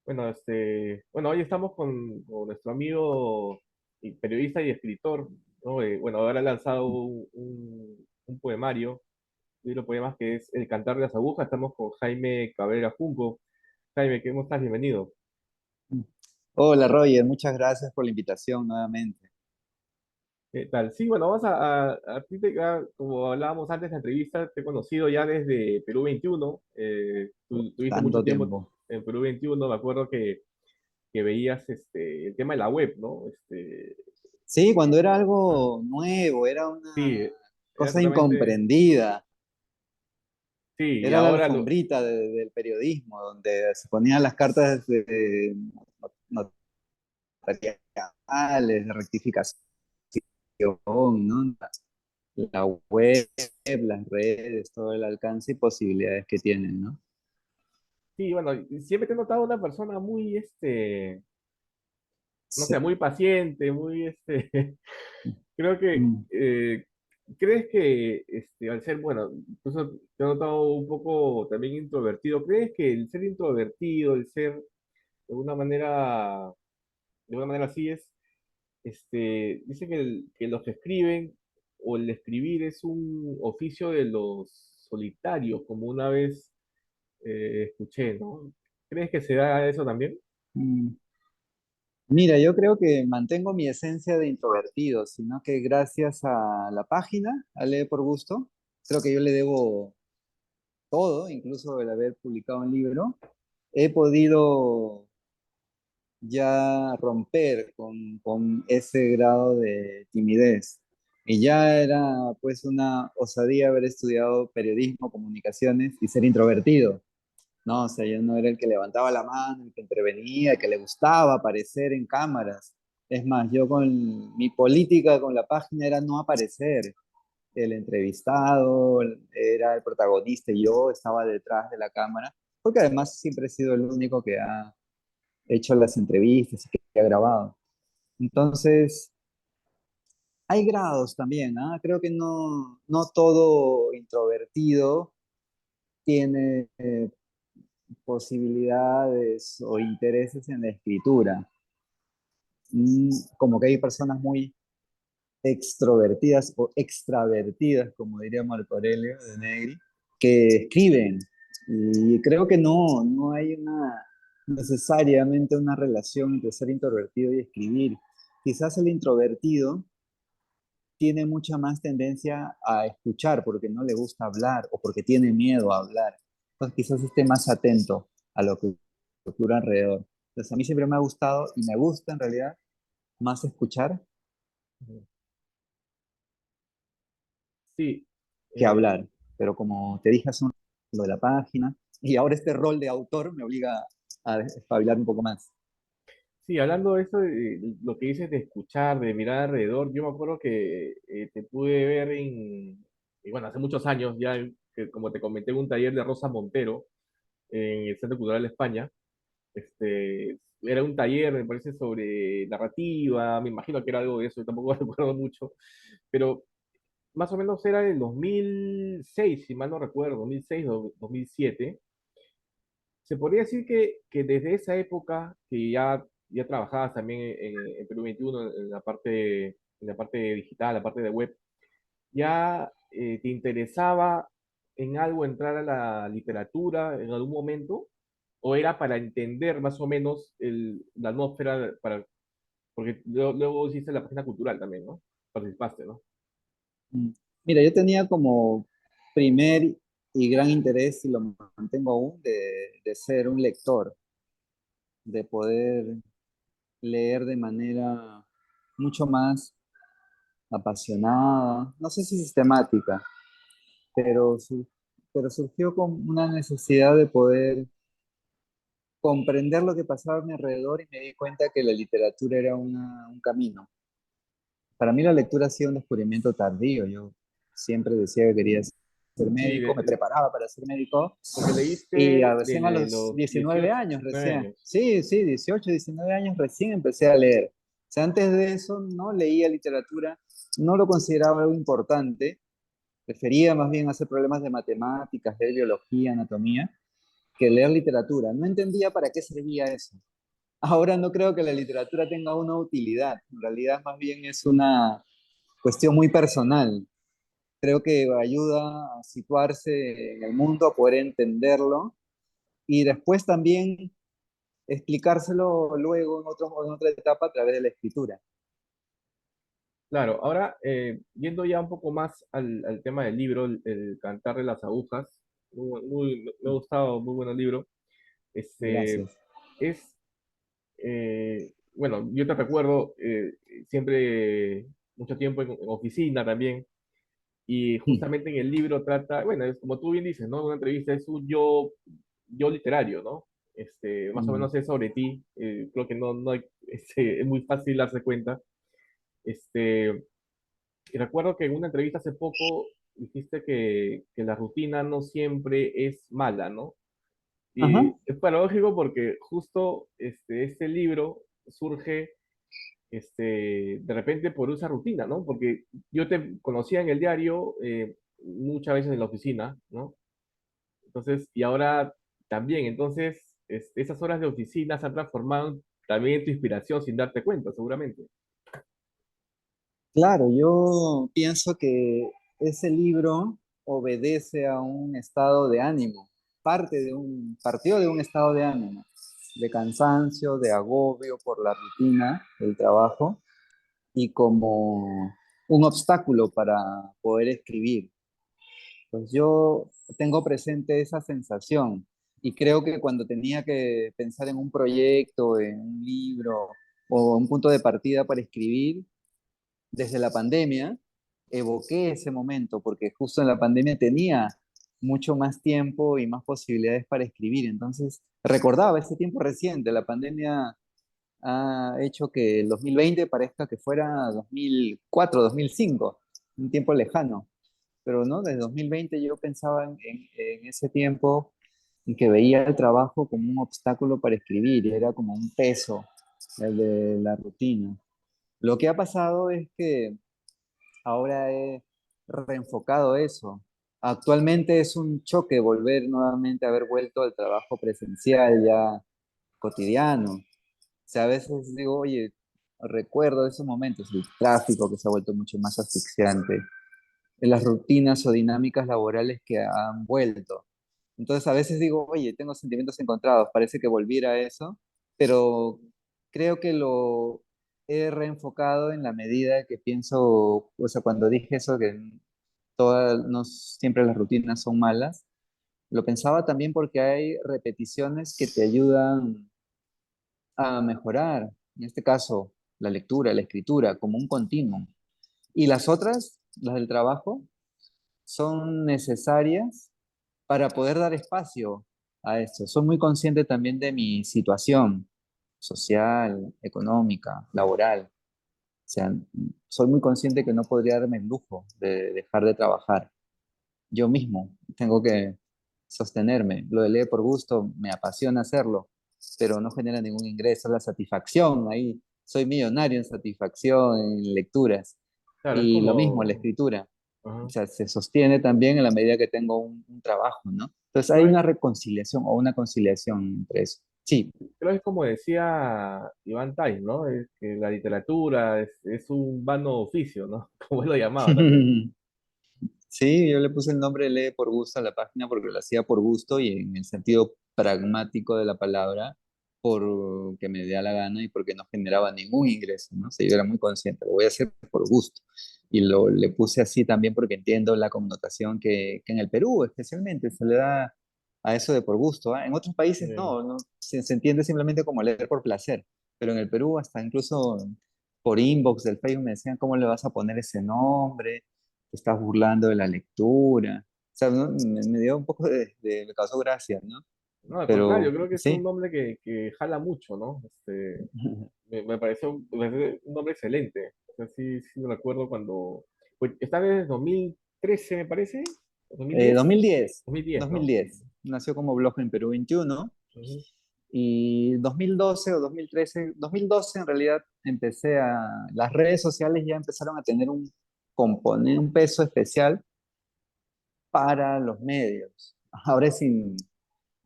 Bueno, hoy estamos con nuestro amigo y periodista y escritor, ¿no? Bueno, ahora ha lanzado un poemario, un libro de poemas que es El Cantar de las Agujas. Estamos con Jaime Cabrera Junco. Jaime, ¿cómo estás? Bienvenido. Hola Roger, muchas gracias por la invitación nuevamente. ¿Qué tal? Sí, bueno, vamos a ti como hablábamos antes de la entrevista, te he conocido ya desde Perú 21. Tuviste mucho Tanto tiempo tiempo. en Perú 21. Me acuerdo que veías el tema de la web, ¿no? Sí, cuando era algo nuevo, era una Sí, era cosa totalmente, incomprendida, sí, y era la ahora lo, alfombrita del periodismo, donde se ponían las cartas de notariales, de rectificación, ¿no? La web, las redes, todo el alcance y posibilidades que tienen, ¿no? sí, bueno, y siempre te he notado una persona muy, no Sí. sé, muy paciente, muy, creo que, Mm. ¿crees que, al ser, bueno, incluso te he notado un poco también introvertido? ¿Crees que el ser introvertido, el ser de una manera así es, dice que los que escriben o el escribir es un oficio de los solitarios, como una vez escuché, ¿no? ¿Crees que se da eso también? Mm. Mira, yo creo que mantengo mi esencia de introvertido, sino que gracias a la página, a Leer por Gusto, creo que yo le debo todo, incluso el haber publicado un libro, he podido ya romper con ese grado de timidez. Y ya era pues una osadía haber estudiado periodismo, comunicaciones y ser introvertido. No, o sea, yo no era el que levantaba la mano, el que intervenía, el que le gustaba aparecer en cámaras. Es más, yo con mi política con la página era no aparecer. El entrevistado era el protagonista y yo estaba detrás de la cámara, porque además siempre he sido el único que ha hecho las entrevistas y que ha grabado. Entonces, hay grados también, ¿ah? Creo que no todo introvertido tiene posibilidades o intereses en la escritura. Como que hay personas muy extrovertidas o extravertidas, como diría Marco Aurelio de Negri, que escriben. Y creo que no hay necesariamente una relación entre ser introvertido y escribir. Quizás el introvertido tiene mucha más tendencia a escuchar porque no le gusta hablar o porque tiene miedo a hablar. Entonces quizás esté más atento a lo que ocurre alrededor. Entonces a mí siempre me ha gustado y me gusta en realidad más escuchar Sí, que eh, hablar. Pero como te dije hace un lo de la página y ahora este rol de autor me obliga a espabilar un poco más. sí, hablando de eso, de lo que dices de escuchar, de mirar alrededor, yo me acuerdo que te pude ver y bueno, hace muchos años ya, que como te comenté, en un taller de Rosa Montero en el Centro Cultural de España. Era un taller, me parece, sobre narrativa, me imagino que era algo de eso, yo tampoco recuerdo mucho, pero más o menos era del 2006, si mal no recuerdo, 2006 o 2007. Se podría decir que desde esa época, que ya trabajabas también en Perú 21, en la parte digital, la parte de web, ya te interesaba en algo entrar a la literatura en algún momento, o era para entender más o menos la atmósfera, porque luego hiciste la página cultural también, ¿no? Participaste, ¿no? Mm. Mira, yo tenía como primer y gran interés, y lo mantengo aún, de ser un lector, de poder leer de manera mucho más apasionada, no sé si sistemática, pero, pero surgió con una necesidad de poder comprender lo que pasaba a mi alrededor y me di cuenta que la literatura era un camino. Para mí la lectura ha sido un descubrimiento tardío. Yo siempre decía que quería ser Sí, médico, me preparaba para ser médico porque y leíste recién a desde los los 19 18, años, 19 recién, años. sí, sí, 18, 19 años recién empecé a leer. O sea, antes de eso no leía literatura, no lo consideraba algo importante, prefería más bien hacer problemas de matemáticas, de biología, anatomía, que leer literatura. No entendía para qué servía eso. Ahora no creo que la literatura tenga una utilidad. En realidad, más bien es una cuestión muy personal. Creo que ayuda a situarse en el mundo, a poder entenderlo y después también explicárselo luego en otra etapa a través de la escritura. Claro, ahora yendo ya un poco más al tema del libro, el Cantar de las Agujas, me ha gustado, muy buen libro. Este, Gracias. es, bueno, yo te recuerdo siempre mucho tiempo en oficina también, y justamente en el libro trata, bueno, es como tú bien dices, ¿no? Una entrevista es un yo literario, ¿no? Más o Mm. menos es sobre ti, creo que no hay, es muy fácil darse cuenta. Este, y recuerdo que en una entrevista hace poco dijiste que la rutina no siempre es mala, ¿no? Ajá. Y es paradójico porque justo este libro surge de repente por esa rutina, ¿no? Porque yo te conocía en el diario, muchas veces en la oficina, ¿no? Entonces, y ahora también, entonces, esas horas de oficina se han transformado también en tu inspiración sin darte cuenta, seguramente. Claro, yo pienso que ese libro obedece a un estado de ánimo, partió de un estado de ánimo, de cansancio, de agobio por la rutina del trabajo y como un obstáculo para poder escribir. Pues yo tengo presente esa sensación y creo que cuando tenía que pensar en un proyecto, en un libro o un punto de partida para escribir, desde la pandemia, evoqué ese momento porque justo en la pandemia tenía mucho más tiempo y más posibilidades para escribir. Entonces, recordaba ese tiempo reciente. La pandemia ha hecho que el 2020 parezca que fuera 2004, 2005, un tiempo lejano. Pero no, desde 2020 yo pensaba en ese tiempo en que veía el trabajo como un obstáculo para escribir, era como un peso, el de la rutina. Lo que ha pasado es que ahora he reenfocado eso. Actualmente es un choque volver nuevamente a haber vuelto al trabajo presencial ya cotidiano. O sea, a veces digo, oye, recuerdo esos momentos, el tráfico que se ha vuelto mucho más asfixiante, las rutinas o dinámicas laborales que han vuelto. Entonces a veces digo, oye, tengo sentimientos encontrados, parece que volviera a eso, pero creo que lo he reenfocado en la medida que pienso, o sea, cuando dije eso, que no siempre las rutinas son malas, lo pensaba también porque hay repeticiones que te ayudan a mejorar, en este caso, la lectura, la escritura, como un continuum. Y las otras, las del trabajo, son necesarias para poder dar espacio a esto. Soy muy consciente también de mi situación social, económica, laboral. O sea, soy muy consciente que no podría darme el lujo de dejar de trabajar. Yo mismo tengo que sostenerme. Lo de leer por gusto me apasiona hacerlo, pero no genera ningún ingreso. La satisfacción, ahí soy millonario en satisfacción, en lecturas. Claro, es Y lo mismo, la como, escritura. O ajá, sea, se sostiene también en la medida que tengo un trabajo, ¿no? Entonces hay creo, una reconciliación o una conciliación entre eso. Sí. creo que es como decía Iván Tais, ¿no? Es que la literatura es un vano oficio, ¿no? Como él lo llamaba también. Sí, yo le puse el nombre Lee por gusto a la página porque lo hacía por gusto y en el sentido pragmático de la palabra, porque me dé la gana y porque no generaba ningún ingreso, ¿no? O sea, yo era muy consciente, lo voy a hacer por gusto. Y le puse así también porque entiendo la connotación que en el Perú especialmente se le da a eso de por gusto, ¿ah? En otros países Eh, no, se entiende simplemente como leer por placer, pero en el Perú hasta incluso por inbox del Facebook me decían, ¿cómo le vas a poner ese nombre? Te estás burlando de la lectura. O sea, ¿no? Me dio un poco me causó gracia, ¿no? no, al contrario, Pero creo que es un sí. nombre que jala mucho, ¿no? Me pareció un nombre excelente. O sea, sí, sí me recuerdo cuando, pues, está desde 2013, me parece, 2010, 2010, 2010, ¿no? 2010. Nació como blog en Perú 21 Ujú. y 2012 o 2013, 2012 en realidad las redes sociales ya empezaron a tener un peso especial para los medios. Ahora es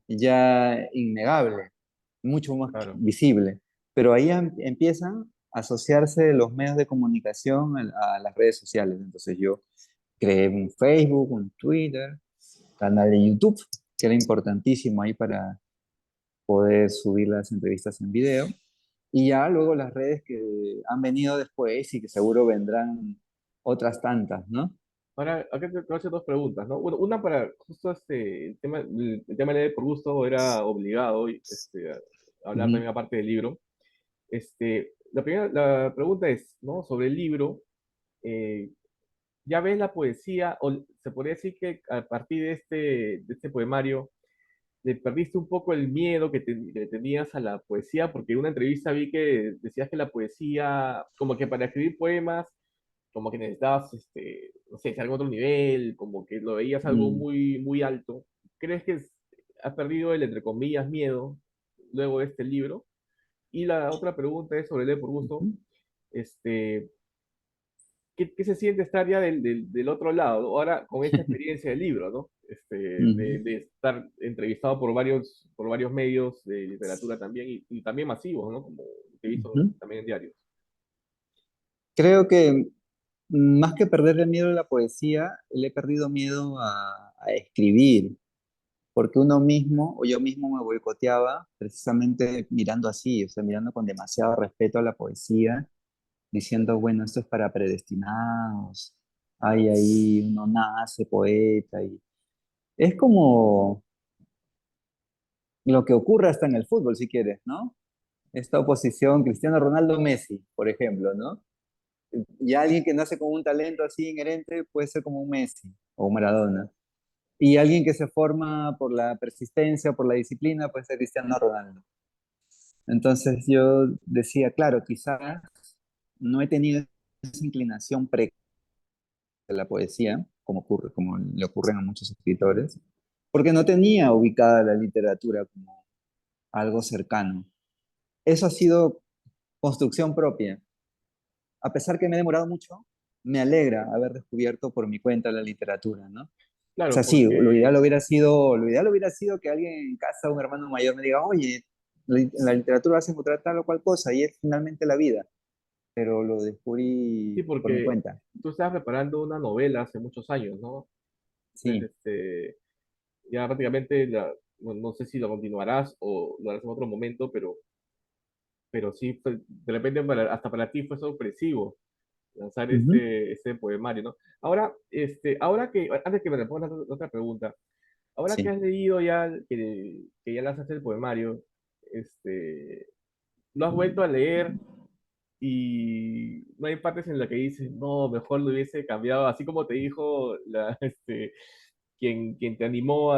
ya innegable, mucho más Claro. visible. Pero ahí empiezan a asociarse los medios de comunicación a las redes sociales. Entonces yo creé un Facebook, un Twitter, canal de YouTube, que era importantísimo ahí para poder subir las entrevistas en video. Y ya luego las redes que han venido después y que seguro vendrán otras tantas, ¿no? Ahora, acá te voy a hacer dos preguntas, ¿no? Bueno, una para justo el tema de leer por gusto era obligado, y, a hablar Ujú, también aparte del libro. La pregunta es, ¿no? Sobre el libro, eh, ¿ya ves la poesía, o se podría decir que a partir de este poemario, le perdiste un poco el miedo que tenías a la poesía? Porque en una entrevista vi que decías que la poesía, como que para escribir poemas, como que necesitabas, no sé, estar en otro nivel, como que lo veías algo mm, muy, muy alto. ¿Crees que has perdido el, entre comillas, miedo luego de este libro? Y la otra pregunta es sobre leer por gusto. ujú, Este, ¿qué se siente estar ya del otro lado, ¿no? Ahora con esta experiencia del libro, ¿no? ujú, De estar entrevistado por varios medios de literatura también, y también masivos, ¿no? Como he visto ujú. también en diarios. Creo que más que perderle miedo a la poesía, le he perdido miedo a escribir, porque uno mismo o yo mismo me boicoteaba precisamente mirando así, o sea, mirando con demasiado respeto a la poesía, diciendo, bueno, esto es para predestinados, hay ahí uno nace poeta y es como lo que ocurre hasta en el fútbol, si quieres, ¿no? Esta oposición Cristiano Ronaldo-Messi, por ejemplo, ¿no? Y alguien que nace con un talento así inherente puede ser como un Messi o un Maradona. Y alguien que se forma por la persistencia, por la disciplina, puede ser Cristiano Ronaldo. Entonces yo decía, claro, quizás no he tenido esa inclinación pre de la poesía, como le ocurren a muchos escritores, porque no tenía ubicada la literatura como algo cercano. Eso ha sido construcción propia. A pesar que me he demorado mucho, me alegra haber descubierto por mi cuenta la literatura, ¿no? O Claro, sea, sí, porque lo ideal hubiera sido que alguien en casa, un hermano mayor, me diga, oye, en la literatura se encontrar tal o cual cosa, y es finalmente la vida, pero lo sí, descubrí por mi porque cuenta. tú estabas preparando una novela hace muchos años, ¿no? Entonces, Sí. ya prácticamente, no sé si lo continuarás o lo harás en otro momento, pero sí, de repente hasta para ti fue sorpresivo lanzar Ujú, este poemario, ¿no? Ahora antes que me respondas otra pregunta, ahora que sí. has leído ya, que ya lanzaste el poemario, este, lo has vuelto a leer, y no hay partes en las que dices, no, mejor lo hubiese cambiado, así como te dijo quien te animó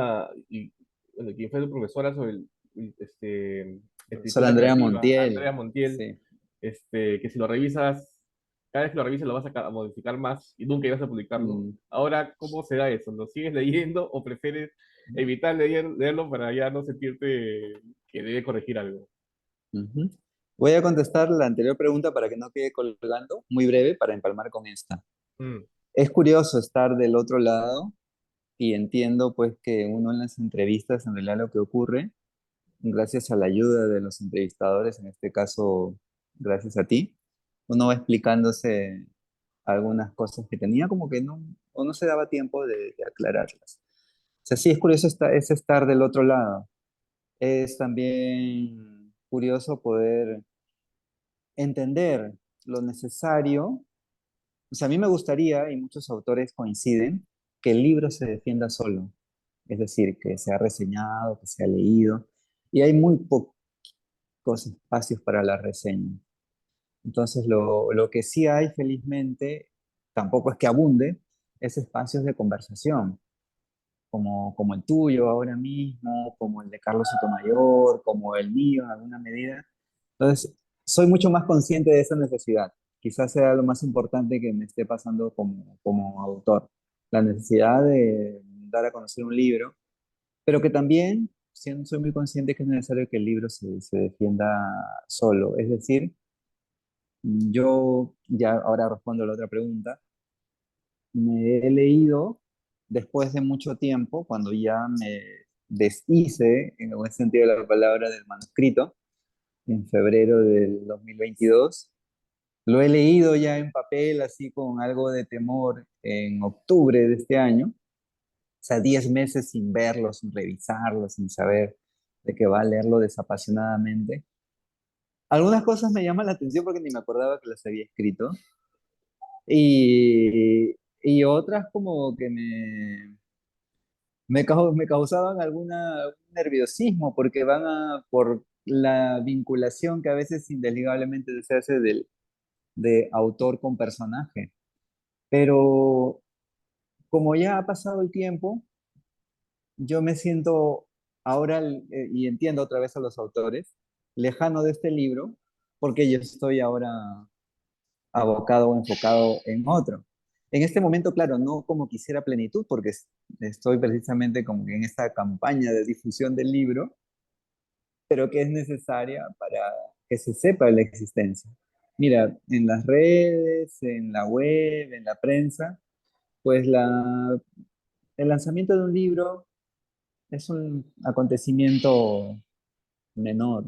bueno, quien fue tu profesora sobre Profesora escritura Andrea creativa, Montiel, Andrea Montiel, sí. que si lo revisas, cada vez que lo revises lo vas a modificar más y nunca ibas a publicarlo. Mm, Ahora, ¿cómo se da eso? ¿Lo sigues leyendo o prefieres evitar leerlo para ya no sentirte que debe corregir algo? ujú. Voy a contestar la anterior pregunta para que no quede colgando, muy breve, para empalmar con esta. Mm, Es curioso estar del otro lado y entiendo pues que uno en las entrevistas en realidad lo que ocurre, gracias a la ayuda de los entrevistadores, en este caso gracias a ti, uno va explicándose algunas cosas que tenía como que no, o no se daba tiempo de aclararlas. O sea, sí es curioso es estar del otro lado. Es también curioso poder entender lo necesario. O sea, a mí me gustaría, y muchos autores coinciden, que el libro se defienda solo. Es decir, que sea reseñado, que sea leído. Y hay muy pocos espacios para la reseña. Entonces, lo que sí hay, felizmente, tampoco es que abunde, es espacios de conversación, como el tuyo ahora mismo, como el de Carlos Sotomayor, como el mío en alguna medida. Entonces, soy mucho más consciente de esa necesidad. Quizás sea lo más importante que me esté pasando como autor. La necesidad de dar a conocer un libro, pero que también soy muy consciente que es necesario que el libro se defienda solo. Es decir, yo ya ahora respondo a la otra pregunta. Me he leído después de mucho tiempo, cuando ya me deshice, en algún sentido de la palabra, del manuscrito en febrero del 2022. Lo he leído ya en papel, así con algo de temor, en octubre de este año. O sea, 10 meses sin verlo, sin revisarlo, sin saber de qué va a leerlo desapasionadamente. Algunas cosas me llaman la atención porque ni me acordaba que las había escrito. Y otras como que me causaban algún nerviosismo porque por la vinculación que a veces indeligablemente se hace de autor con personaje. Pero como ya ha pasado el tiempo, yo me siento ahora, y entiendo otra vez a los autores, lejano de este libro, porque yo estoy ahora abocado o enfocado en otro. En este momento, claro, no como quisiera plenitud, porque estoy precisamente como que en esta campaña de difusión del libro, pero que es necesaria para que se sepa de la existencia. Mira, en las redes, en la web, en la prensa, pues el lanzamiento de un libro es un acontecimiento menor,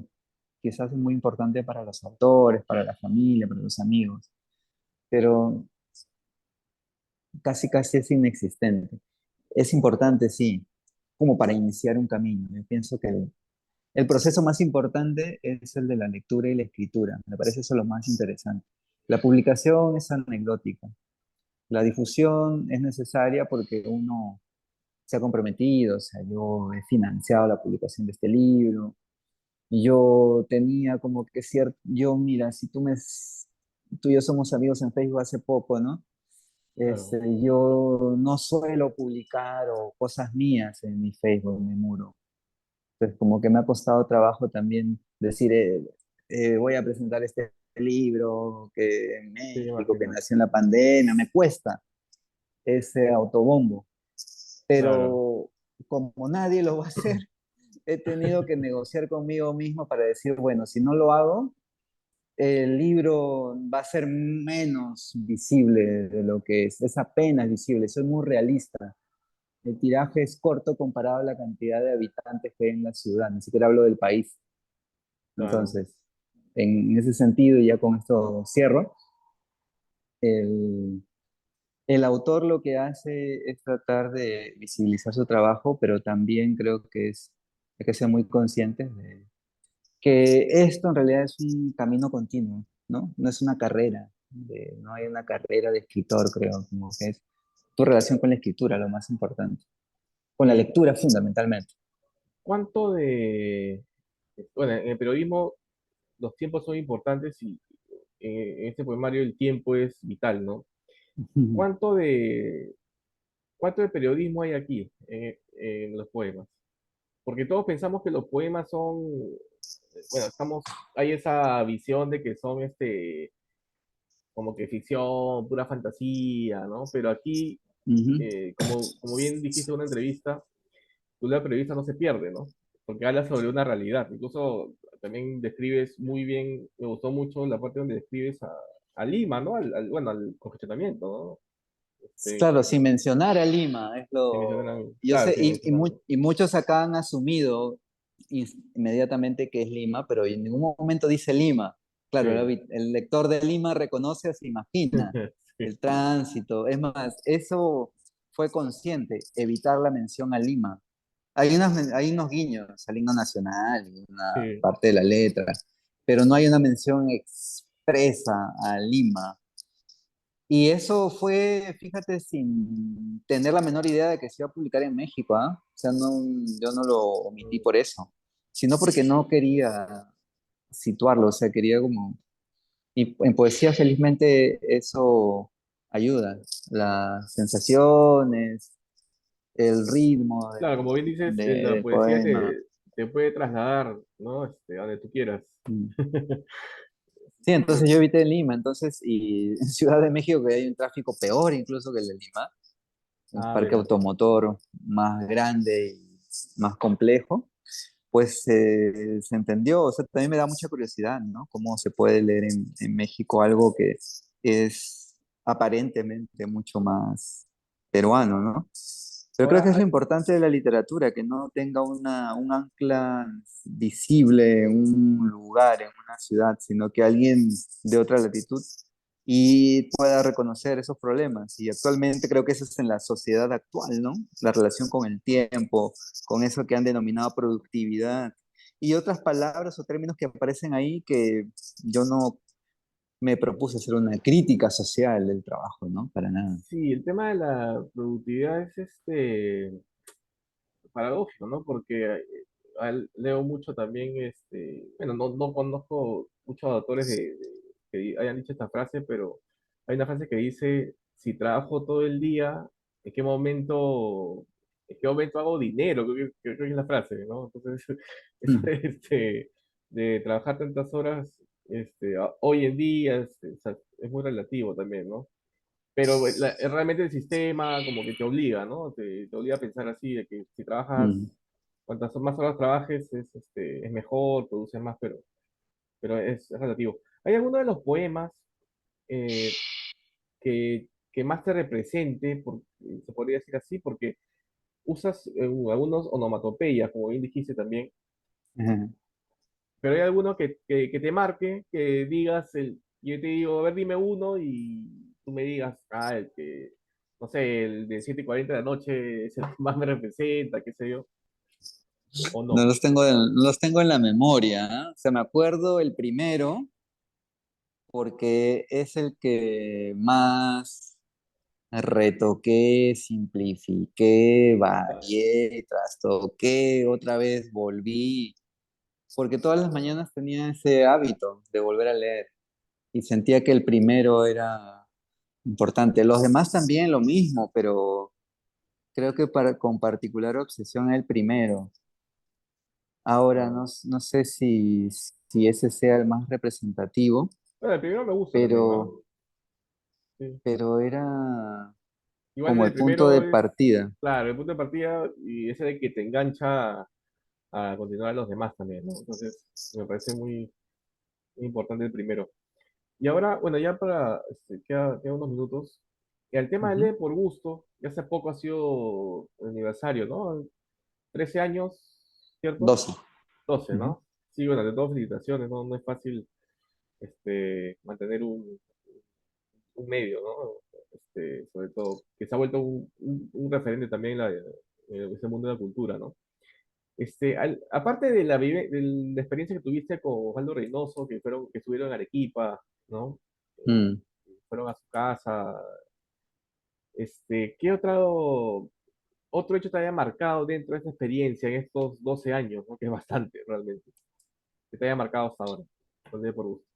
quizás es muy importante para los autores, para la familia, para los amigos, pero casi casi es inexistente. Es importante, sí, como para iniciar un camino. Yo pienso que el proceso más importante es el de la lectura y la escritura. Me parece eso lo más interesante. La publicación es anecdótica. La difusión es necesaria porque uno se ha comprometido, o sea, yo he financiado la publicación de este libro, y yo tenía como que cierto, yo mira, si tú y yo somos amigos en Facebook hace poco, ¿no? Claro, Yo no suelo publicar o cosas mías en mi Facebook, en mi muro. Entonces, como que me ha costado trabajo también decir, voy a presentar este libro que en sí, México, que imagino. nació en la pandemia, me cuesta ese autobombo. Claro, Pero como nadie lo va a hacer, he tenido que negociar conmigo mismo para decir, bueno, si no lo hago, el libro va a ser menos visible de lo que es apenas visible, soy muy realista. El tiraje es corto comparado a la cantidad de habitantes que hay en la ciudad, ni siquiera hablo del país. claro. Entonces, en ese sentido, y ya con esto cierro, el, el autor lo que hace es tratar de visibilizar su trabajo, pero también creo que hay que ser muy conscientes de que esto en realidad es un camino continuo, ¿no? No es una carrera, no hay una carrera de escritor, creo, como que es tu relación con la escritura, lo más importante, con la ¿Y lectura fundamentalmente. cuánto bueno, en el periodismo los tiempos son importantes y en este poemario el tiempo es vital, ¿no? ¿Cuánto de, cuánto de periodismo hay aquí en los poemas? Porque todos pensamos que los poemas son, bueno, hay esa visión de que son como que ficción, pura fantasía, ¿no? Pero aquí, Ujú. como bien dijiste en una entrevista, tú la periodista no se pierde, ¿no? Porque habla sobre una realidad. Incluso también describes muy bien, me gustó mucho la parte donde describes a Lima, ¿no? Bueno, al congestionamiento, ¿no? Claro, sin mencionar a Lima, es Si lo... mencionan, Yo claro, sé, si mencionan. y muchos acá han asumido inmediatamente que es Lima, pero en ningún momento dice Lima. Claro, Sí. el lector de Lima reconoce o se imagina Sí, el tránsito. Es más, eso fue consciente, evitar la mención a Lima. Hay unos guiños al himno nacional, y una sí. parte de la letra, pero no hay una mención expresa a Lima. Y eso fue, fíjate, sin tener la menor idea de que se iba a publicar en México, ¿ah? O sea, no, yo no lo omití por eso, sino porque no quería situarlo, o sea, quería como... Y en poesía, felizmente, eso ayuda. Las sensaciones, el ritmo Claro, como bien dices, la del poesía poema. te puede trasladar, ¿no? A donde tú quieras. Mm. Sí, entonces yo evité Lima, entonces, y en Ciudad de México, que hay un tráfico peor incluso que el de Lima, un Ah, parque verás. automotor más grande y más complejo, pues se entendió. O sea, también me da mucha curiosidad, ¿no? Cómo se puede leer en México algo que es aparentemente mucho más peruano, ¿no? Pero creo Ahora, que es lo importante de la literatura, que no tenga un ancla visible en un lugar, en una ciudad, sino que alguien de otra latitud y pueda reconocer esos problemas. Y actualmente creo que eso es en la sociedad actual, ¿no? La relación con el tiempo, con eso que han denominado productividad y otras palabras o términos que aparecen ahí que yo no me propuse hacer una crítica social del trabajo, ¿no? Para nada. sí, el tema de la productividad es paradójico, ¿no? Porque leo mucho también, bueno, no conozco muchos autores que hayan dicho esta frase, pero hay una frase que dice, si trabajo todo el día, ¿en en qué momento hago dinero? Creo que es la frase, ¿no? Entonces, eso, Mm, de trabajar tantas horas, hoy en día, o sea, es muy relativo también, ¿no? Pero realmente el sistema como que te obliga, ¿no? Te obliga a pensar así, de que si trabajas, mm, cuantas más horas trabajes, es mejor, produces más, pero es relativo. ¿Hay alguno de los poemas eh, que más te represente, se podría decir así, porque usas algunos onomatopeyas, como bien dijiste también, ajá. pero hay alguno que te marque, que digas, yo te digo, a ver, dime uno y tú me digas, no sé, el de 7:40 de la noche es el que más me representa, qué sé yo, o No no. los tengo, no los tengo en la memoria, ¿ah? O sea, me acuerdo el primero porque es el que más retoqué, simplifiqué, varié, trastoqué, otra vez volví, porque todas las mañanas tenía ese hábito de volver a leer y sentía que el primero era importante. Los demás también lo mismo, pero creo que con particular obsesión el primero. Ahora Ah, no sé si ese sea el más representativo, bueno, el primero me gusta también, ¿no? pero, Sí. pero era Igual como el el punto primero de es, partida. claro, el punto de partida y ese de que te engancha a continuar los demás también, ¿no? Entonces, me parece muy importante el primero. Y ahora, bueno, ya queda unos minutos. El tema de Ujú. Lee por gusto, ya hace poco ha sido el aniversario, ¿no? 13 años, ¿cierto? 12. 12, Ujú. ¿no? Sí, bueno, de todas felicitaciones, ¿no? No es fácil mantener un medio, ¿no? Sobre todo, que se ha vuelto un referente también en ese mundo de la cultura, ¿no? Aparte de la experiencia que tuviste con Osvaldo Reynoso, que estuvieron en Arequipa, ¿no? Eh, Mm. Fueron a su casa. ¿Qué otro hecho te haya marcado dentro de esta experiencia en estos 12 años, ¿no? Que es bastante realmente, que te haya marcado hasta ahora, con Día por gusto?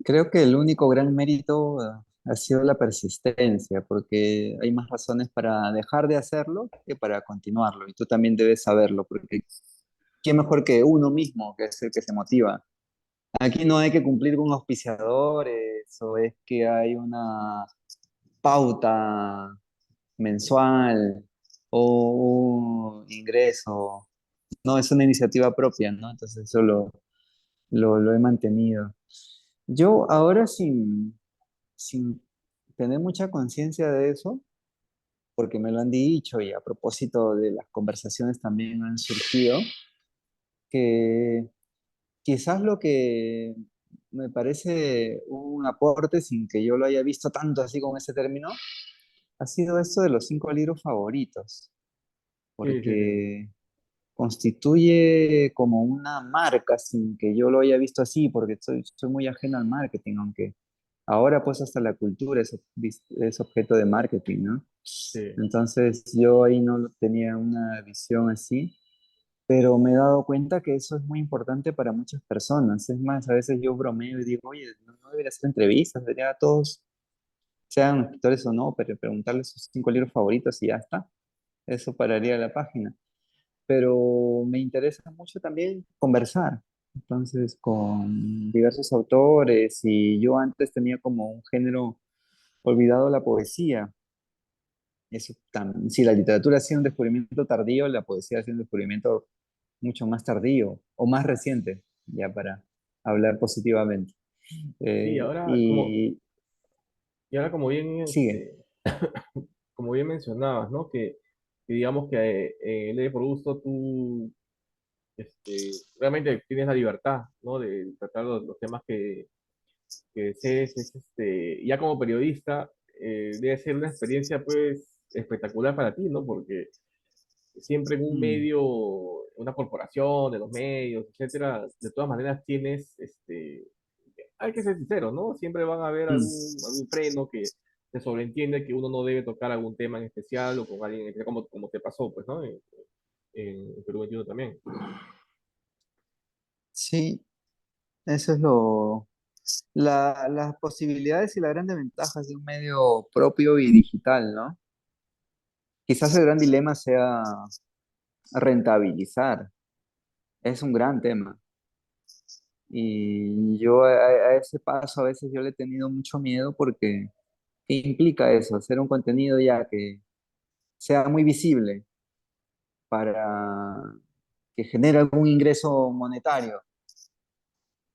Creo que el único gran mérito ha sido la persistencia, porque hay más razones para dejar de hacerlo que para continuarlo. Y tú también debes saberlo, porque ¿quién mejor que uno mismo, que es el que se motiva? Aquí no hay que cumplir con auspiciadores o es que hay una pauta mensual o un ingreso. No, es una iniciativa propia, ¿no? Entonces eso lo he mantenido. Yo ahora sin tener mucha conciencia de eso, porque me lo han dicho y a propósito de las conversaciones también han surgido, que quizás lo que me parece un aporte sin que yo lo haya visto tanto así con ese término, ha sido esto de los 5 libros favoritos, Sí, sí, sí. porque constituye como una marca sin que yo lo haya visto así, porque soy muy ajeno al marketing, aunque ahora pues hasta la cultura es objeto de marketing, ¿no? Sí, Entonces yo ahí no tenía una visión así, pero me he dado cuenta que eso es muy importante para muchas personas. Es más, a veces yo bromeo y digo, oye, no debería hacer entrevistas, debería a todos, sean escritores o no, pero preguntarles sus 5 libros favoritos y ya está. Eso pararía la página. Pero me interesa mucho también conversar. Entonces, con diversos autores, y yo antes tenía como un género olvidado, la poesía. Si la literatura ha sido un descubrimiento tardío, la poesía ha sido un descubrimiento mucho más tardío o más reciente, ya para hablar positivamente. sí, Y y ahora como bien sigue. como bien mencionabas, ¿no? Que digamos que Lee por gusto tú realmente tienes la libertad, ¿no? De tratar los temas que desees. Ya como periodista, debe ser una experiencia, pues, espectacular para ti, ¿no? Porque siempre en un Mm, medio, una corporación, de los medios, etcétera, de todas maneras tienes, hay que ser sincero, ¿no? Siempre van a haber mm. algún freno que se sobreentiende que uno no debe tocar algún tema en especial o con alguien en especial, como te pasó, pues, ¿no? En Perú 21 también. Sí, eso es las posibilidades y las grandes ventajas de un medio propio y digital, ¿no? Quizás el gran dilema sea rentabilizar. Es un gran tema. Y yo a ese paso a veces yo le he tenido mucho miedo porque ¿qué implica eso? Hacer un contenido ya que sea muy visible para que genere algún ingreso monetario,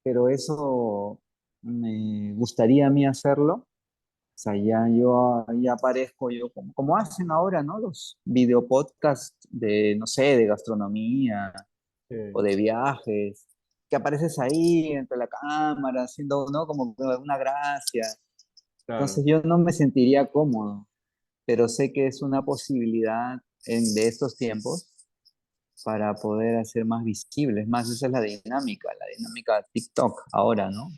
pero eso me gustaría a mí hacerlo. O sea, ya aparezco yo, como hacen ahora, ¿no? Los videopodcasts de, no sé, de gastronomía o Eh, de viajes, que apareces ahí entre la cámara haciendo, ¿no? Como una gracia. claro. Entonces yo no me sentiría cómodo, pero sé que es una posibilidad de estos tiempos para poder hacer más visibles. Más, esa es la dinámica TikTok ahora, ¿no?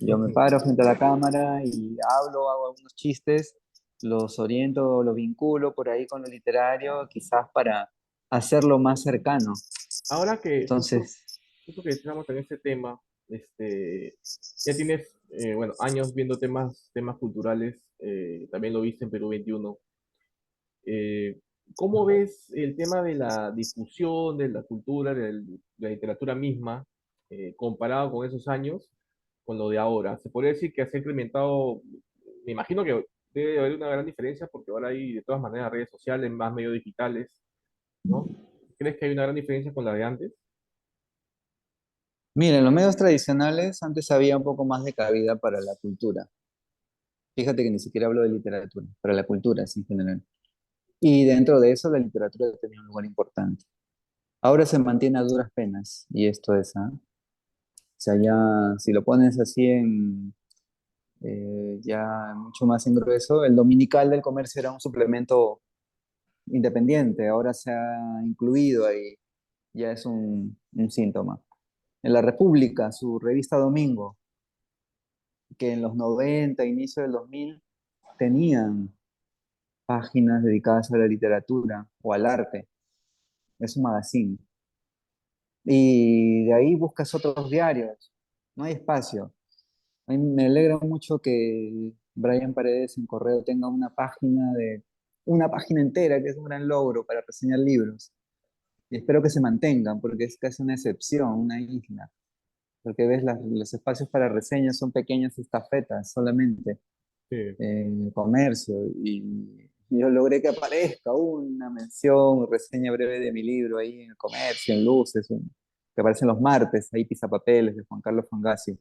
Yo me Ujú. paro frente a la cámara y hablo, hago algunos chistes, los oriento, los vinculo por ahí con lo literario, quizás para hacerlo más cercano. Ahora que Entonces, justo que estamos en este tema, ya tienes, bueno, años viendo temas culturales, también lo viste en Perú 21. Eh, ¿Cómo ves el tema de la difusión de la cultura, de la literatura misma, comparado con esos años, con lo de ahora? Se podría decir que se ha incrementado, me imagino que debe haber una gran diferencia porque ahora hay de todas maneras redes sociales, más medios digitales, ¿no? ¿Crees que hay una gran diferencia con la de antes? miren, los medios tradicionales antes había un poco más de cabida para la cultura. Fíjate que ni siquiera hablo de literatura, para la cultura sí, en general. Y dentro de eso la literatura tenía un lugar importante. Ahora se mantiene a duras penas, y esto es, ¿ah? O sea, ya si lo pones así ya mucho más en grueso, el dominical del comercio era un suplemento independiente, ahora se ha incluido ahí, ya es un síntoma. En La República, su revista Domingo, que en los 90 inicio del 2000 tenían páginas dedicadas a la literatura o al arte, es un magazine. Y de ahí buscas otros diarios, no hay espacio. A mí me alegra mucho que Brian Paredes en Correo tenga una página entera, que es un gran logro para reseñar libros. Y espero que se mantengan, porque es casi una excepción, una isla. Porque ves, los espacios para reseñas son pequeñas estafetas solamente Sí, en el comercio. Y yo logré que aparezca una mención, reseña breve de mi libro ahí en el comercio, en Luces, que aparecen los martes, ahí Pisapapeles de Juan Carlos Fangasio.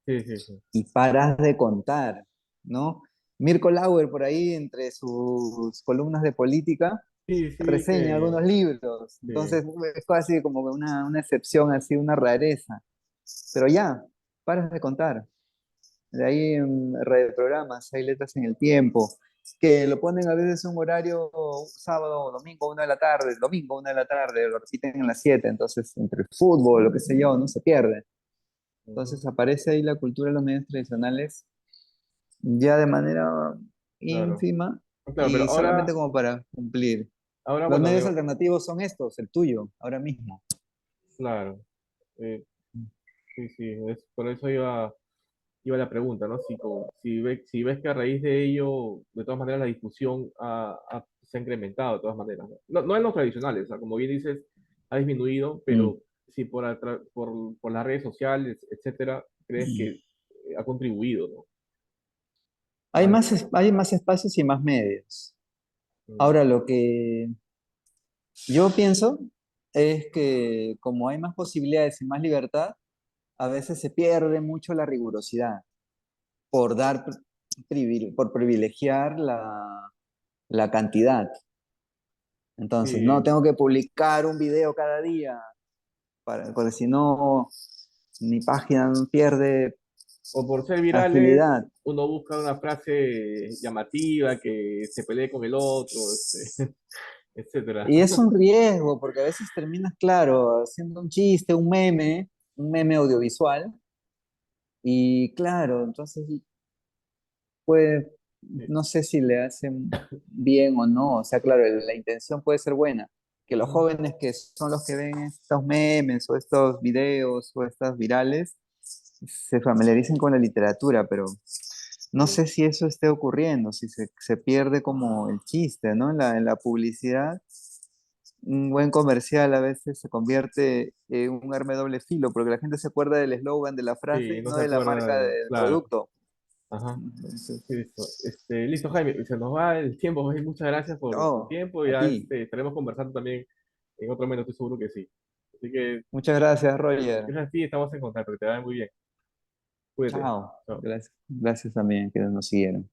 sí, sí, sí. Y paras de contar, ¿no? Mirko Lauer por ahí, entre sus columnas de política, Sí, sí, vi reseña algunos libros. sí, Entonces, es casi como que una excepción, así, una rareza. Pero ya, paras de contar. De ahí en radioprogramas, hay letras en el tiempo, que lo ponen a veces en un horario sábado, domingo, 1 de la tarde, domingo, 1 de la tarde, lo repiten en las 7, entonces entre el fútbol, lo que sé yo, no se pierde. ujú, Entonces aparece ahí la cultura de los medios tradicionales ya de manera claro. ínfima Claro, pero y solamente como para cumplir. Los bueno, medios alternativos son estos, el tuyo, ahora mismo. claro. eh, sí, sí, por eso iba la pregunta, ¿no? Si ves que a raíz de ello, de todas maneras, la difusión se ha incrementado, de todas maneras, ¿no? No en los tradicionales, o sea, como bien dices, ha disminuido, Mm. pero si por las redes sociales, etcétera, crees que ha contribuido, ¿no? Más, Hay más espacios y más medios. mm, Ahora, lo que yo pienso es que como hay más posibilidades y más libertad, a veces se pierde mucho la rigurosidad por por privilegiar la cantidad. Entonces, no Sí, tengo que publicar un video cada día, porque si no, mi página pierde o por ser virales, agilidad. uno busca una frase llamativa que se pelee con el otro, etcétera. Y es un riesgo, porque a veces terminas, claro, haciendo un chiste, un meme audiovisual, y claro, entonces pues Sí. no sé si le hacen bien o no. O sea, claro, la intención puede ser buena. Que los Ujú. jóvenes que son los que ven estos memes o estos videos o estas virales se familiaricen con la literatura, pero no Sí. sé si eso esté ocurriendo, si se pierde como el chiste, ¿no? En la publicidad, un buen comercial a veces se convierte en un arma de doble filo, porque la gente se acuerda del eslogan, de la Sí, frase, no no se de la acuerda marca de, del claro. producto. Ajá. Entonces, Listo. Listo, Jaime. Se nos va el tiempo. Jaime. Muchas gracias por tu oh, tiempo. a Ya ti. estaremos conversando también en otro momento, estoy seguro que sí. Así que Muchas gracias, Roger. gracias a ti, estamos en contacto. Que te vaya muy bien. Cuídate. Chao. Chao. Gracias, gracias también que nos siguieron.